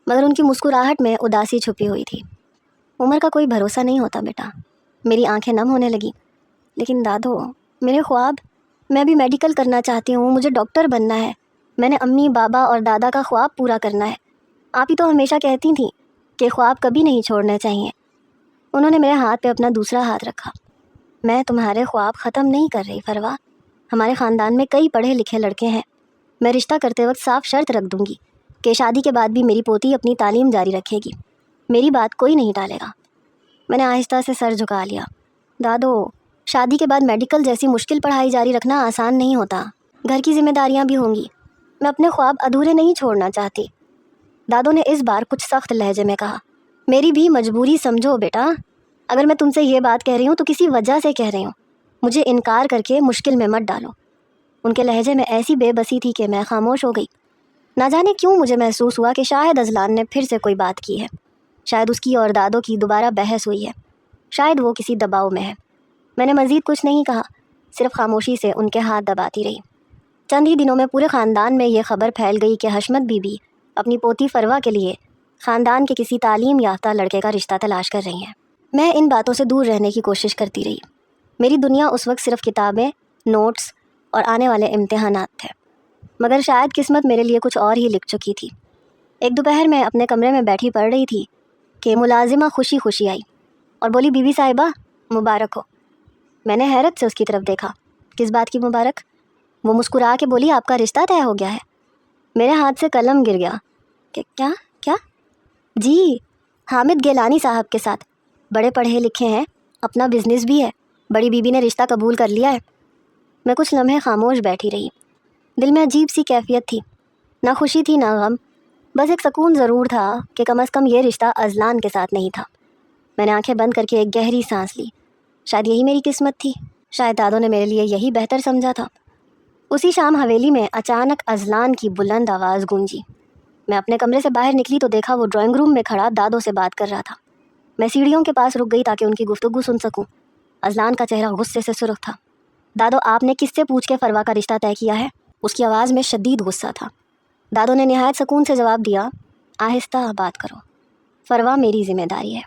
مگر ان کی مسکراہٹ میں اداسی چھپی ہوئی تھی۔ عمر کا کوئی بھروسہ نہیں ہوتا بیٹا۔ میری آنکھیں نم ہونے لگیں۔ لیکن دادو، میرے خواب، میں بھی میڈیکل کرنا چاہتی ہوں، مجھے ڈاکٹر بننا ہے، میں نے امی، بابا اور دادا کا خواب پورا کرنا ہے۔ آپ ہی تو ہمیشہ کہتی تھیں کہ خواب کبھی نہیں چھوڑنے چاہیے۔ انہوں نے میرے ہاتھ پہ اپنا دوسرا ہاتھ رکھا۔ میں تمہارے خواب ختم نہیں کر رہی فروا، ہمارے خاندان میں کئی پڑھے لکھے لڑکے ہیں، میں رشتہ کرتے وقت صاف شرط رکھ دوں گی کہ شادی کے بعد بھی میری پوتی اپنی تعلیم جاری رکھے گی، میری بات کوئی نہیں ٹالے گا۔ میں نے آہستہ سے سر جھکا لیا۔ دادو، شادی کے بعد میڈیکل جیسی مشکل پڑھائی جاری رکھنا آسان نہیں ہوتا، گھر کی ذمہ داریاں بھی ہوں گی، میں اپنے خواب ادھورے نہیں چھوڑنا چاہتی۔ دادو نے اس بار کچھ سخت لہجے میں کہا۔ میری بھی مجبوری سمجھو بیٹا، اگر میں تم سے یہ بات کہہ رہی ہوں تو کسی وجہ سے کہہ رہی ہوں، مجھے انکار کر کے مشکل میں مت ڈالو۔ ان کے لہجے میں ایسی بے بسی تھی کہ میں خاموش ہو گئی۔ نہ جانے کیوں مجھے محسوس ہوا کہ شاید اذلان نے پھر سے کوئی بات کی ہے، شاید اس کی اور دادو کی دوبارہ بحث ہوئی ہے، شاید وہ کسی دباؤ میں ہے۔ میں نے مزید کچھ نہیں کہا، صرف خاموشی سے ان کے ہاتھ دباتی رہی۔ چند ہی دنوں میں پورے خاندان میں یہ خبر پھیل گئی کہ حشمت بی بی اپنی پوتی فروا کے لیے خاندان کے کسی تعلیم یافتہ لڑکے کا رشتہ تلاش کر رہی ہیں۔ میں ان باتوں سے دور رہنے کی کوشش کرتی رہی۔ میری دنیا اس وقت صرف کتابیں، نوٹس اور آنے والے امتحانات تھے، مگر شاید قسمت میرے لیے کچھ اور ہی لکھ چکی تھی۔ ایک دوپہر میں اپنے کمرے میں بیٹھی پڑھ رہی تھی کہ ملازمہ خوشی خوشی آئی اور بولی، بی بی صاحبہ مبارک ہو۔ میں نے حیرت سے اس کی طرف دیکھا۔ کس بات کی مبارک؟ وہ مسکرا کے بولی، آپ کا رشتہ طے ہو گیا ہے۔ میرے ہاتھ سے قلم گر گیا۔ کہ کیا؟ جی، حامد گیلانی صاحب کے ساتھ، بڑے پڑھے لکھے ہیں، اپنا بزنس بھی ہے، بڑی بی بی نے رشتہ قبول کر لیا ہے۔ میں کچھ لمحے خاموش بیٹھی رہی۔ دل میں عجیب سی کیفیت تھی، نہ خوشی تھی نہ غم، بس ایک سکون ضرور تھا کہ کم از کم یہ رشتہ اذلان کے ساتھ نہیں تھا۔ میں نے آنکھیں بند کر کے ایک گہری سانس لی۔ شاید یہی میری قسمت تھی، شاید دادوں نے میرے لیے یہی بہتر سمجھا تھا۔ اسی شام حویلی میں اچانک اذلان کی بلند آواز گونجی۔ میں اپنے کمرے سے باہر نکلی تو دیکھا وہ ڈرائنگ روم میں کھڑا دادوں سے بات کر رہا تھا۔ میں سیڑھیوں کے پاس رک گئی تاکہ ان کی گفتگو سن سکوں۔ اذلان کا چہرہ غصے سے سرخ تھا۔ دادو، آپ نے کس سے پوچھ کے فروا کا رشتہ طے کیا ہے؟ اس کی آواز میں شدید غصہ تھا۔ دادو نے نہایت سکون سے جواب دیا، آہستہ بات کرو، فروا میری ذمہ داری ہے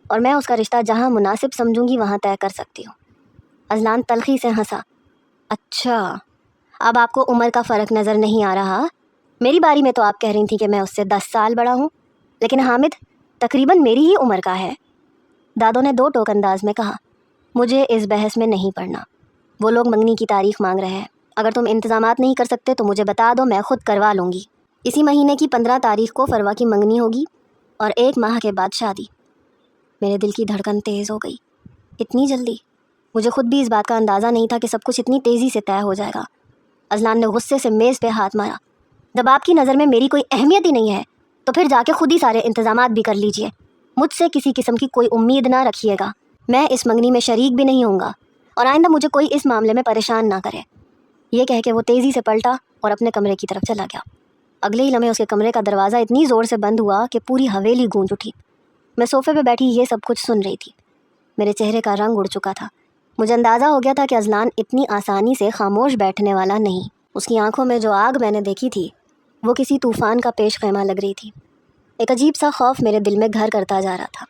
اور میں اس کا رشتہ جہاں مناسب سمجھوں گی وہاں طے کر سکتی ہوں۔ اذلان تلخی سے ہنسا۔ اچھا، اب آپ کو عمر کا فرق نظر نہیں آ رہا؟ میری باری میں تو آپ کہہ رہی تھیں کہ میں اس سے 10 سال بڑا ہوں، لیکن حامد تقریباً میری ہی عمر کا ہے۔ دادو نے 2 ٹوک انداز میں کہا۔ مجھے اس بحث میں نہیں پڑنا، وہ لوگ منگنی کی تاریخ مانگ رہے ہیں، اگر تم انتظامات نہیں کر سکتے تو مجھے بتا دو، میں خود کروا لوں گی۔ اسی مہینے کی 15 تاریخ کو فروا کی منگنی ہوگی اور 1 ماہ کے بعد شادی۔ میرے دل کی دھڑکن تیز ہو گئی۔ اتنی جلدی؟ مجھے خود بھی اس بات کا اندازہ نہیں تھا کہ سب کچھ اتنی تیزی سے طے ہو جائے گا۔ اذلان نے غصے سے میز پہ ہاتھ مارا۔ جب آپ کی نظر میں میری کوئی اہمیت ہی نہیں ہے تو پھر جا کے خود ہی سارے انتظامات بھی کر لیجئے، مجھ سے کسی قسم کی کوئی امید نہ رکھیے گا۔ میں اس منگنی میں شریک بھی نہیں ہوں گا اور آئندہ مجھے کوئی اس معاملے میں پریشان نہ کرے۔ یہ کہہ کے وہ تیزی سے پلٹا اور اپنے کمرے کی طرف چلا گیا۔ اگلے ہی لمحے اس کے کمرے کا دروازہ اتنی زور سے بند ہوا کہ پوری حویلی گونج اٹھی۔ میں صوفے پہ بیٹھی یہ سب کچھ سن رہی تھی۔ میرے چہرے کا رنگ اڑ چکا تھا۔ مجھے اندازہ ہو گیا تھا کہ اذلان اتنی آسانی سے خاموش بیٹھنے والا نہیں۔ اس کی آنکھوں میں جو آگ میں نے دیکھی تھی وہ کسی طوفان کا پیش خیمہ لگ رہی تھی۔ ایک عجیب سا خوف میرے دل میں گھر کرتا جا رہا تھا۔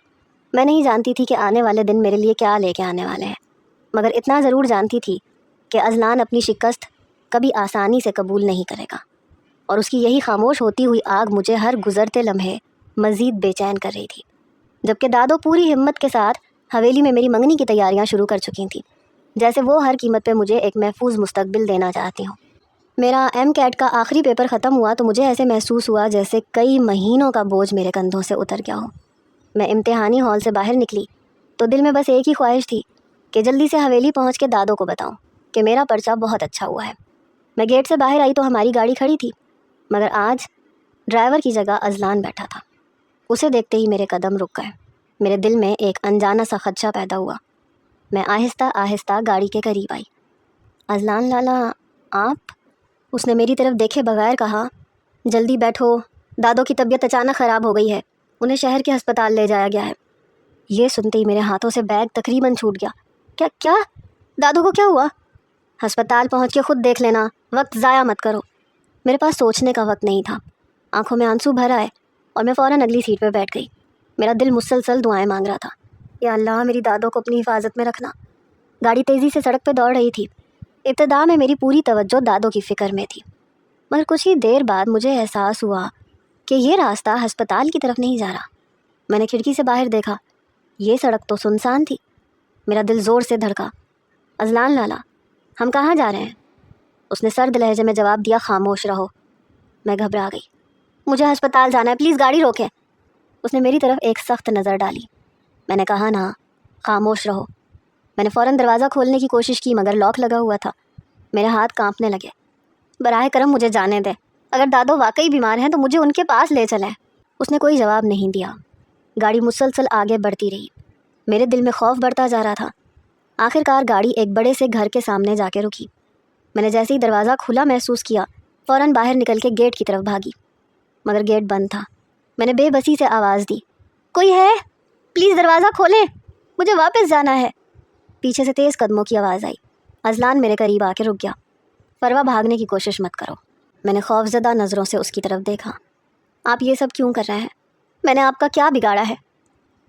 میں نہیں جانتی تھی کہ آنے والے دن میرے لیے کیا لے کے آنے والے ہیں، مگر اتنا ضرور جانتی تھی کہ اذلان اپنی شکست کبھی آسانی سے قبول نہیں کرے گا، اور اس کی یہی خاموش ہوتی ہوئی آگ مجھے ہر گزرتے لمحے مزید بے چین کر رہی تھی۔ جبکہ دادو پوری ہمت کے ساتھ حویلی میں میری منگنی کی تیاریاں شروع کر چکی تھیں، جیسے وہ ہر قیمت پہ مجھے ایک محفوظ مستقبل دینا چاہتی ہوں۔ میرا MCAT کا آخری پیپر ختم ہوا تو مجھے ایسے محسوس ہوا جیسے کئی مہینوں کا بوجھ میرے کندھوں سے اتر گیا ہو۔ میں امتحانی ہال سے باہر نکلی تو دل میں بس ایک ہی خواہش تھی کہ جلدی سے حویلی پہنچ کے دادو کو بتاؤں کہ میرا پرچہ بہت اچھا ہوا ہے۔ میں گیٹ سے باہر آئی تو ہماری گاڑی کھڑی تھی، مگر آج ڈرائیور کی جگہ اذلان بیٹھا تھا۔ اسے دیکھتے ہی میرے قدم رک گئے۔ میرے دل میں ایک انجانا سا خدشہ پیدا ہوا۔ میں آہستہ آہستہ گاڑی کے قریب آئی۔ اذلان لالا، آپ؟ اس نے میری طرف دیکھے بغیر کہا۔ جلدی بیٹھو، دادو کی طبیعت اچانک خراب ہو گئی ہے، انہیں شہر کے ہسپتال لے جایا گیا ہے۔ یہ سنتے ہی میرے ہاتھوں سے بیگ تقریباً چھوٹ گیا۔ کیا دادو کو کیا ہوا؟ ہسپتال پہنچ کے خود دیکھ لینا، وقت ضائع مت کرو۔ میرے پاس سوچنے کا وقت نہیں تھا، آنکھوں میں آنسو بھر آئے اور میں فوراً اگلی سیٹ پہ بیٹھ گئی۔ میرا دل مسلسل دعائیں مانگ رہا تھا، یا اللہ میری دادو کو اپنی حفاظت میں رکھنا۔ گاڑی تیزی سے سڑک پہ دوڑ رہی تھی۔ ابتدا میں میری پوری توجہ دادو کی فکر میں تھی، مگر کچھ ہی دیر بعد مجھے احساس ہوا کہ یہ راستہ ہسپتال کی طرف نہیں جا رہا۔ میں نے کھڑکی سے باہر دیکھا، یہ سڑک تو سنسان تھی۔ میرا دل زور سے دھڑکا۔ اذلان لالا، ہم کہاں جا رہے ہیں؟ اس نے سرد لہجے میں جواب دیا، خاموش رہو۔ میں گھبرا گئی۔ مجھے ہسپتال جانا ہے، پلیز گاڑی روکیں۔ اس نے میری طرف ایک سخت نظر ڈالی۔ میں نے کہا نا، خاموش رہو۔ میں نے فوراً دروازہ کھولنے کی کوشش کی مگر لاک لگا ہوا تھا۔ میرے ہاتھ کانپنے لگے۔ براہ کرم مجھے جانے دیں، اگر دادو واقعی بیمار ہیں تو مجھے ان کے پاس لے چلیں۔ اس نے کوئی جواب نہیں دیا۔ گاڑی مسلسل آگے بڑھتی رہی۔ میرے دل میں خوف بڑھتا جا رہا تھا۔ آخر کار گاڑی ایک بڑے سے گھر کے سامنے جا کے رکی۔ میں نے جیسے ہی دروازہ کھلا محسوس کیا، فوراً باہر نکل کے گیٹ کی طرف بھاگی، مگر گیٹ بند تھا۔ میں نے بے بسی سے آواز دی، کوئی ہے؟ پلیز دروازہ کھولیں، مجھے واپس جانا ہے۔ پیچھے سے تیز قدموں کی آواز آئی۔ اذلان میرے قریب آ کے رک گیا۔ فروہ بھاگنے کی کوشش مت کرو۔ میں نے خوفزدہ نظروں سے اس کی طرف دیکھا۔ آپ یہ سب کیوں کر رہے ہیں؟ میں نے آپ کا کیا بگاڑا ہے؟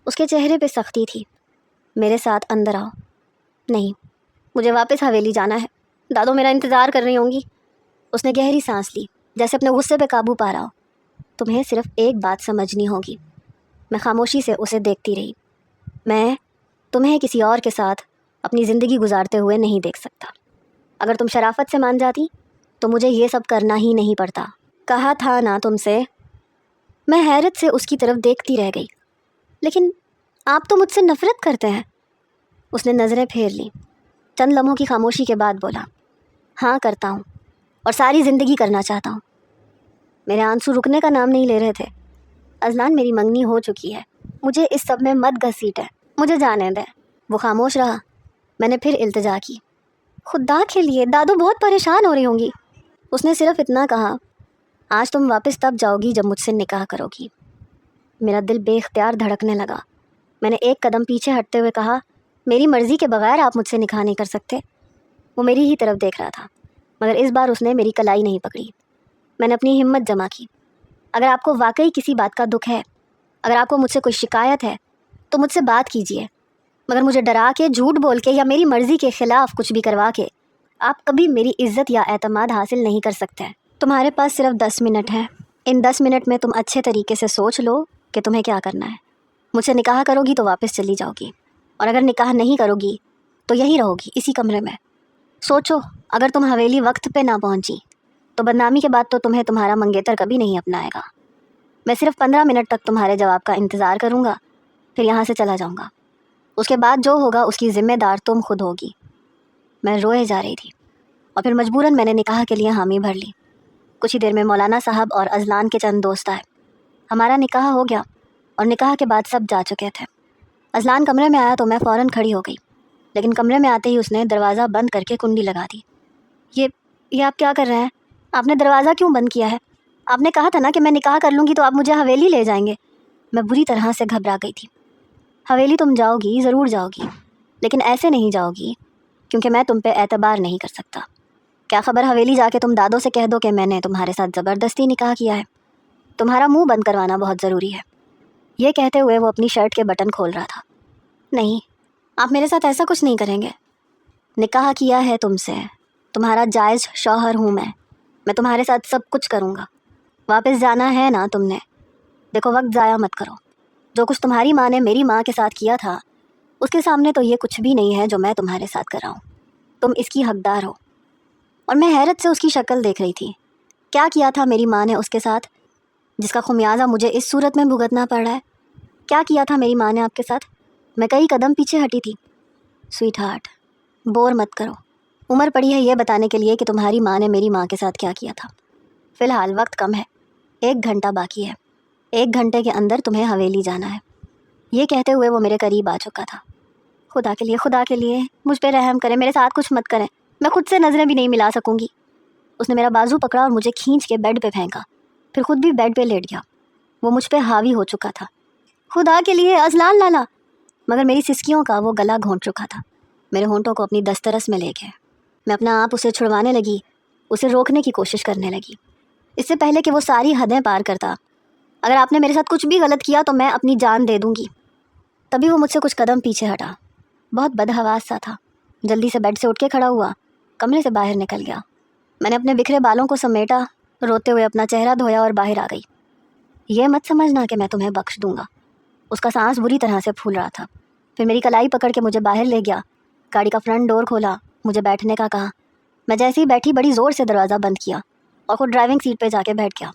اس کے چہرے پہ سختی تھی۔ میرے ساتھ اندر آؤ۔ نہیں، مجھے واپس حویلی جانا ہے، دادو میرا انتظار کر رہی ہوں گی۔ اس نے گہری سانس لی، جیسے اپنے غصے پہ قابو پا رہا ہو۔ تمہیں صرف ایک بات سمجھنی ہوگی۔ میں خاموشی سے اسے دیکھتی رہی۔ میں تمہیں کسی اور کے ساتھ اپنی زندگی گزارتے ہوئے نہیں دیکھ سکتا۔ اگر تم شرافت سے مان جاتی تو مجھے یہ سب کرنا ہی نہیں پڑتا۔ کہا تھا نا تم سے۔ میں حیرت سے اس کی طرف دیکھتی رہ گئی۔ لیکن آپ تو مجھ سے نفرت کرتے ہیں۔ اس نے نظریں پھیر لیں۔ چند لمحوں کی خاموشی کے بعد بولا، ہاں کرتا ہوں، اور ساری زندگی کرنا چاہتا ہوں۔ میرے آنسو رکنے کا نام نہیں لے رہے تھے۔ اذلان، میری منگنی ہو چکی ہے، مجھے اس سب میں مت گھسیٹیں، مجھے جانے دیں۔ وہ خاموش رہا۔ میں نے پھر التجا کی، خدا کے لیے دادو بہت پریشان ہو رہی ہوں گی۔ اس نے صرف اتنا کہا، آج تم واپس تب جاؤ گی جب مجھ سے نکاح کرو گی۔ میرا دل بے اختیار دھڑکنے لگا۔ میں نے ایک قدم پیچھے ہٹتے ہوئے کہا، میری مرضی کے بغیر آپ مجھ سے نکاح نہیں کر سکتے۔ وہ میری ہی طرف دیکھ رہا تھا، مگر اس بار اس نے میری کلائی نہیں پکڑی۔ میں نے اپنی ہمت جمع کی۔ اگر آپ کو واقعی کسی بات کا دکھ ہے، اگر آپ کو مجھ سے کوئی شکایت ہے تو مجھ سے بات کیجیے، مگر مجھے ڈرا کے، جھوٹ بول کے یا میری مرضی کے خلاف کچھ بھی کروا کے آپ کبھی میری عزت یا اعتماد حاصل نہیں کر سکتے۔ تمہارے پاس صرف 10 منٹ ہیں۔ ان 10 منٹ میں تم اچھے طریقے سے سوچ لو کہ تمہیں کیا کرنا ہے۔ مجھ سے نکاح کرو گی تو واپس چلی جاؤ گی، اور اگر نکاح نہیں کرو گی تو یہی رہو گی، اسی کمرے میں۔ سوچو، اگر تم حویلی وقت پہ نہ پہنچی تو بدنامی کے بعد تو تمہیں تمہارا منگیتر کبھی نہیں اپنائے گا۔ میں صرف 15 منٹ تک تمہارے جواب کا انتظار کروں گا، پھر یہاں سے چلا جاؤں گا۔ اس کے بعد جو ہوگا اس کی ذمہ دار تم خود ہوگی۔ میں روئے جا رہی تھی، اور پھر مجبوراً میں نے نکاح کے لیے حامی بھر لی۔ کچھ ہی دیر میں مولانا صاحب اور اذلان کے چند دوست آئے۔ ہمارا نکاح ہو گیا، اور نکاح کے بعد سب جا چکے تھے۔ اذلان کمرے میں آیا تو میں فوراً کھڑی ہو گئی، لیکن کمرے میں آتے ہی اس نے دروازہ بند کر کے کنڈی لگا دی۔ یہ آپ کیا کر رہے ہیں؟ آپ نے دروازہ کیوں بند کیا ہے؟ آپ نے کہا تھا نا کہ میں نکاح کر لوں گی تو آپ مجھے حویلی لے جائیں گے۔ میں بری طرح سے گھبرا گئی تھی۔ حویلی تم جاؤ گی، ضرور جاؤ گی، لیکن ایسے نہیں جاؤ گی، کیونکہ میں تم پہ اعتبار نہیں کر سکتا۔ کیا خبر حویلی جا کے تم دادو سے کہہ دو کہ میں نے تمہارے ساتھ زبردستی نکاح کیا ہے۔ تمہارا منہ بند کروانا بہت ضروری ہے۔ یہ کہتے ہوئے وہ اپنی شرٹ کے بٹن کھول رہا تھا۔ نہیں، آپ میرے ساتھ ایسا کچھ نہیں کریں گے۔ نکاح کیا ہے تم سے، تمہارا جائز شوہر ہوں میں تمہارے ساتھ سب کچھ کروں گا۔ واپس جانا ہے نا تم نے؟ دیکھو، وقت ضائع مت کرو۔ جو کچھ تمہاری ماں نے میری ماں کے ساتھ کیا تھا، اس کے سامنے تو یہ کچھ بھی نہیں ہے جو میں تمہارے ساتھ کر رہا ہوں۔ تم اس کی حقدار ہو۔ اور میں حیرت سے اس کی شکل دیکھ رہی تھی۔ کیا کیا تھا میری ماں نے اس کے ساتھ، جس کا خمیازہ مجھے اس صورت میں بھگتنا پڑ رہا ہے؟ کیا کیا تھا میری ماں نے آپ کے ساتھ؟ میں کئی قدم پیچھے ہٹی تھی۔ سویٹ ہارٹ، بور مت کرو۔ عمر پڑی ہے یہ بتانے کے لیے کہ تمہاری ماں نے میری ماں کے ساتھ کیا کیا تھا۔ فی الحال وقت کم ہے، 1 گھنٹہ باقی ہے۔ 1 گھنٹے کے اندر تمہیں حویلی جانا ہے۔ یہ کہتے ہوئے وہ میرے قریب آ چکا تھا۔ خدا کے لیے مجھ پہ رحم کریں، میرے ساتھ کچھ مت کریں، میں خود سے نظریں بھی نہیں ملا سکوں گی۔ اس نے میرا بازو پکڑا اور مجھے کھینچ کے بیڈ پہ پھینکا، پھر خود بھی بیڈ پہ لیٹ گیا۔ وہ مجھ پہ حاوی ہو چکا تھا۔ خدا کے لیے اذلان لالا! مگر میری سسکیوں کا وہ گلا گھونٹ چکا تھا۔ میرے ہونٹوں کو اپنی دسترس میں لے گئے۔ میں اپنا آپ اسے چھڑوانے لگی، اسے روکنے کی کوشش کرنے لگی، اس سے پہلے کہ وہ ساری حدیں پار کرتا۔ اگر آپ نے میرے ساتھ کچھ بھی غلط کیا تو میں اپنی جان دے دوں گی۔ تبھی وہ مجھ سے کچھ قدم پیچھے ہٹا، بہت بدحواس سا تھا۔ جلدی سے بیڈ سے اٹھ کے کھڑا ہوا، کمرے سے باہر نکل گیا۔ میں نے اپنے بکھرے بالوں کو سمیٹا، روتے ہوئے اپنا چہرہ دھویا اور باہر آ گئی۔ یہ مت سمجھنا کہ میں تمہیں بخش دوں گا۔ اس کا سانس بری طرح سے پھول رہا تھا۔ پھر میری کلائی پکڑ کے مجھے باہر لے گیا، گاڑی کا فرنٹ ڈور کھولا، مجھے بیٹھنے کا کہا۔ میں جیسے ہی بیٹھی بڑی زور سے دروازہ بند کیا اور خود ڈرائیونگ سیٹ پہ جا کے بیٹھ گیا۔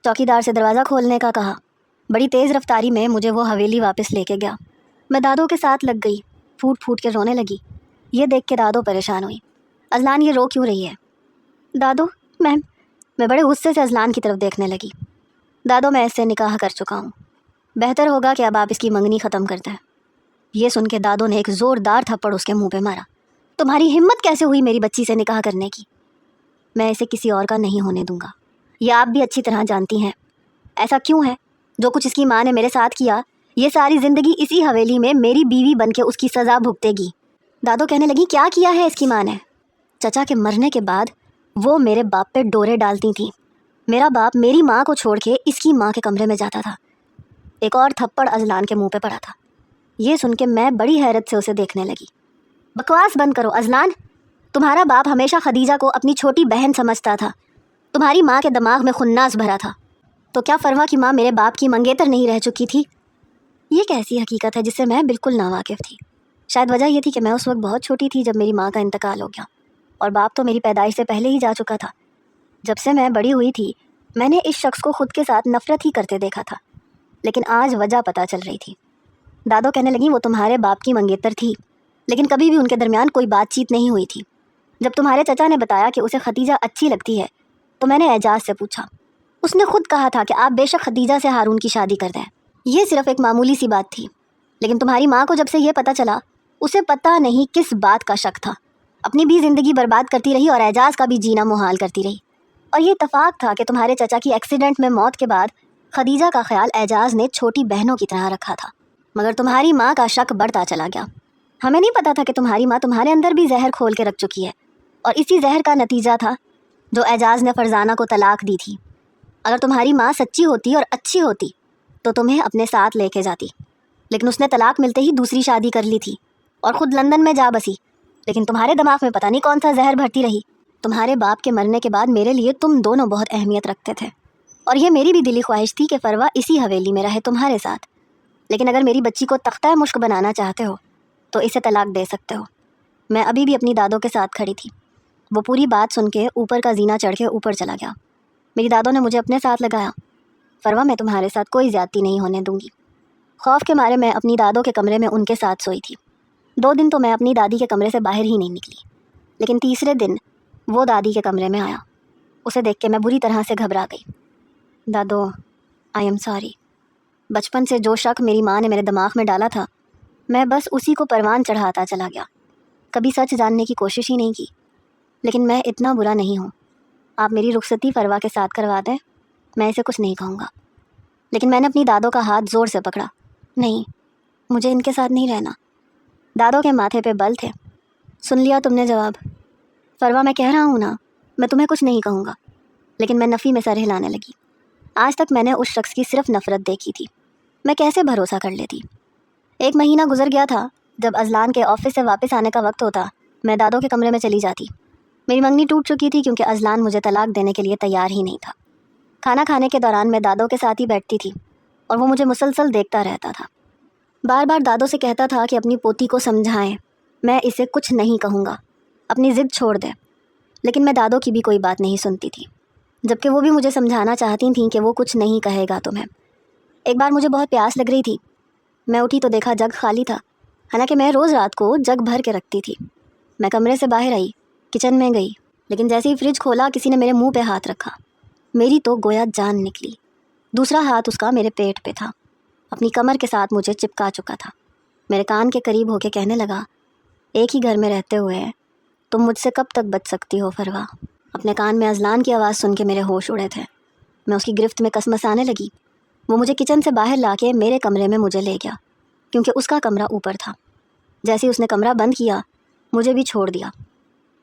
چوکیدار سے دروازہ کھولنے کا کہا۔ بڑی تیز رفتاری میں مجھے وہ حویلی واپس لے کے گیا۔ میں دادو کے ساتھ لگ گئی، پھوٹ پھوٹ کے رونے لگی۔ یہ دیکھ کے دادو پریشان ہوئی۔ اذلان یہ رو کیوں رہی ہے؟ دادو میں بڑے غصے سے اذلان کی طرف دیکھنے لگی۔ دادو میں اس سے نکاح کر چکا ہوں، بہتر ہوگا کہ اب آپ اس کی منگنی ختم کر دیں۔ یہ سن کے دادو نے ایک زوردار تھپڑ اس کے منہ پہ مارا۔ تمہاری ہمت کیسے ہوئی میری بچی سے نکاح کرنے کی؟ میں اسے کسی اور کا نہیں ہونے دوں گا، یہ آپ بھی اچھی طرح جانتی ہیں۔ ایسا کیوں ہے؟ جو کچھ اس کی ماں نے میرے ساتھ کیا، یہ ساری زندگی اسی حویلی میں میری بیوی بن کے اس کی سزا بھگتے گی۔ دادو کہنے لگی، کیا کیا ہے اس کی ماں نے؟ چچا کے مرنے کے بعد وہ میرے باپ پہ ڈورے ڈالتی تھی۔ میرا باپ میری ماں کو چھوڑ کے اس کی ماں کے کمرے میں جاتا تھا۔ ایک اور تھپڑ اذلان کے منہ پہ پڑا تھا۔ یہ سن کے میں بڑی حیرت سے اسے دیکھنے لگی۔ بکواس بند کرو اذلان، تمہارا باپ ہمیشہ خدیجہ کو اپنی چھوٹی بہن سمجھتا تھا۔ تمہاری ماں کے دماغ میں خناس بھرا تھا۔ تو کیا فروا کی ماں میرے باپ کی منگیتر نہیں رہ چکی تھی؟ یہ کیسی حقیقت ہے جس سے میں بالکل ناواقف تھی؟ شاید وجہ یہ تھی کہ میں اس وقت بہت چھوٹی تھی جب میری ماں کا انتقال ہو گیا، اور باپ تو میری پیدائش سے پہلے ہی جا چکا تھا۔ جب سے میں بڑی ہوئی تھی میں نے اس شخص کو خود کے ساتھ نفرت ہی کرتے دیکھا تھا، لیکن آج وجہ پتہ چل رہی تھی۔ دادو کہنے لگی، وہ تمہارے باپ کی منگیتر تھی، لیکن کبھی بھی ان کے درمیان کوئی بات چیت نہیں ہوئی تھی۔ جب تمہارے چچا نے بتایا کہ اسے خدیجہ اچھی لگتی ہے تو میں نے اعجاز سے پوچھا۔ اس نے خود کہا تھا کہ آپ بے شک خدیجہ سے ہارون کی شادی کر دیں۔ یہ صرف ایک معمولی سی بات تھی، لیکن تمہاری ماں کو جب سے یہ پتہ چلا اسے پتہ نہیں کس بات کا شک تھا۔ اپنی بھی زندگی برباد کرتی رہی اور اعجاز کا بھی جینا محال کرتی رہی۔ اور یہ اتفاق تھا کہ تمہارے چچا کی ایکسیڈنٹ میں موت کے بعد خدیجہ کا خیال اعجاز نے چھوٹی بہنوں کی طرح رکھا تھا، مگر تمہاری ماں کا شک بڑھتا چلا گیا۔ ہمیں نہیں پتا تھا کہ تمہاری ماں تمہارے اندر بھی زہر کھول کے رکھ چکی ہے، اور اسی زہر کا نتیجہ تھا جو اعجاز نے فرزانہ کو طلاق دی تھی۔ اگر تمہاری ماں سچی ہوتی اور اچھی ہوتی تو تمہیں اپنے ساتھ لے کے جاتی، لیکن اس نے طلاق ملتے ہی دوسری شادی کر لی تھی اور خود لندن میں جا بسی۔ لیکن تمہارے دماغ میں پتہ نہیں کون سا زہر بھرتی رہی۔ تمہارے باپ کے مرنے کے بعد میرے لیے تم دونوں بہت اہمیت رکھتے تھے، اور یہ میری بھی دلی خواہش تھی کہ فروا اسی حویلی میں رہے تمہارے ساتھ۔ لیکن اگر میری بچی کو تختہ مشک بنانا چاہتے ہو تو اسے طلاق دے سکتے ہو۔ میں ابھی بھی اپنی دادو کے ساتھ کھڑی تھی۔ وہ پوری بات سن کے اوپر کا زینہ چڑھ کے اوپر چلا گیا۔ میری دادو نے مجھے اپنے ساتھ لگایا۔ فروا، میں تمہارے ساتھ کوئی زیادتی نہیں ہونے دوں گی۔ خوف کے مارے میں اپنی دادو کے کمرے میں ان کے ساتھ سوئی تھی۔ 2 دن تو میں اپنی دادی کے کمرے سے باہر ہی نہیں نکلی، لیکن تیسرے دن وہ دادی کے کمرے میں آیا۔ اسے دیکھ کے میں بری طرح سے گھبرا گئی۔ دادو، آئی ایم سوری۔ بچپن سے جو شک میری ماں نے میرے دماغ میں ڈالا تھا، میں بس اسی کو پروان چڑھاتا چلا گیا، کبھی سچ جاننے کی کوشش ہی نہیں کی۔ لیکن میں اتنا برا نہیں ہوں۔ آپ میری رخصتی فروا کے ساتھ کروا دیں، میں اسے کچھ نہیں کہوں گا۔ لیکن میں نے اپنی دادو کا ہاتھ زور سے پکڑا۔ نہیں، مجھے ان کے ساتھ نہیں رہنا۔ دادو کے ماتھے پہ بل تھے۔ سن لیا تم نے جواب؟ فروا، میں کہہ رہا ہوں نا، میں تمہیں کچھ نہیں کہوں گا۔ لیکن میں نفی میں سر ہلانے لگی۔ آج تک میں نے اس شخص کی صرف نفرت دیکھی تھی، میں کیسے بھروسہ کر لیتی؟ 1 مہینہ گزر گیا تھا۔ جب اذلان کے آفس سے واپس آنے کا وقت ہوتا میں دادو کے کمرے میں چلی جاتی۔ میری منگنی ٹوٹ چکی تھی کیونکہ اذلان مجھے طلاق دینے کے لیے تیار ہی نہیں تھا۔ کھانا کھانے کے دوران میں دادو کے ساتھ ہی بیٹھتی تھی اور وہ مجھے مسلسل دیکھتا رہتا تھا۔ بار بار دادو سے کہتا تھا کہ اپنی پوتی کو سمجھائیں، میں اسے کچھ نہیں کہوں گا، اپنی ضد چھوڑ دے۔ لیکن میں دادو کی بھی کوئی بات نہیں سنتی تھی، جبکہ وہ بھی مجھے سمجھانا چاہتی تھیں کہ وہ کچھ نہیں کہے گا تمہیں۔ ایک بار مجھے بہت پیاس لگ رہی تھی، میں اٹھی تو دیکھا جگ خالی تھا، حالانکہ میں روز رات کو جگ بھر کے رکھتی تھی۔ میں کمرے سے باہر آئی، کچن میں گئی، لیکن جیسے ہی فریج کھولا کسی نے میرے منہ پہ ہاتھ رکھا۔ میری تو گویا جان نکلی۔ دوسرا ہاتھ اس کا میرے پیٹ پہ تھا، اپنی کمر کے ساتھ مجھے چپکا چکا تھا۔ میرے کان کے قریب ہو کے کہنے لگا، ایک ہی گھر میں رہتے ہوئے تم مجھ سے کب تک بچ سکتی ہو فروا؟ اپنے کان میں اذلان کی آواز سن کے میرے ہوش اڑے تھے۔ میں اس کی گرفت میں کسمسانے لگی۔ وہ مجھے کچن سے باہر لا کے میرے کمرے میں مجھے لے گیا، کیونکہ اس کا کمرہ اوپر تھا۔ جیسے ہی اس نے کمرہ بند کیا مجھے بھی چھوڑ دیا۔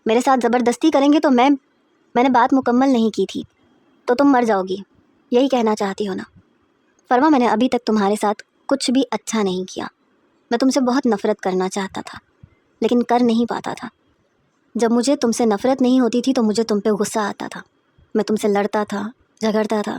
میرے ساتھ زبردستی کریں گے تو میں نے بات مکمل نہیں کی تھی، تو تم مر جاؤ گی، یہی کہنا چاہتی ہو نا؟ فرما، میں نے ابھی تک تمہارے ساتھ کچھ بھی اچھا نہیں کیا۔ میں تم سے بہت نفرت کرنا چاہتا تھا، لیکن کر نہیں پاتا تھا۔ جب مجھے تم سے نفرت نہیں ہوتی تھی تو مجھے تم پہ غصہ آتا تھا۔ میں تم سے لڑتا تھا، جھگڑتا تھا،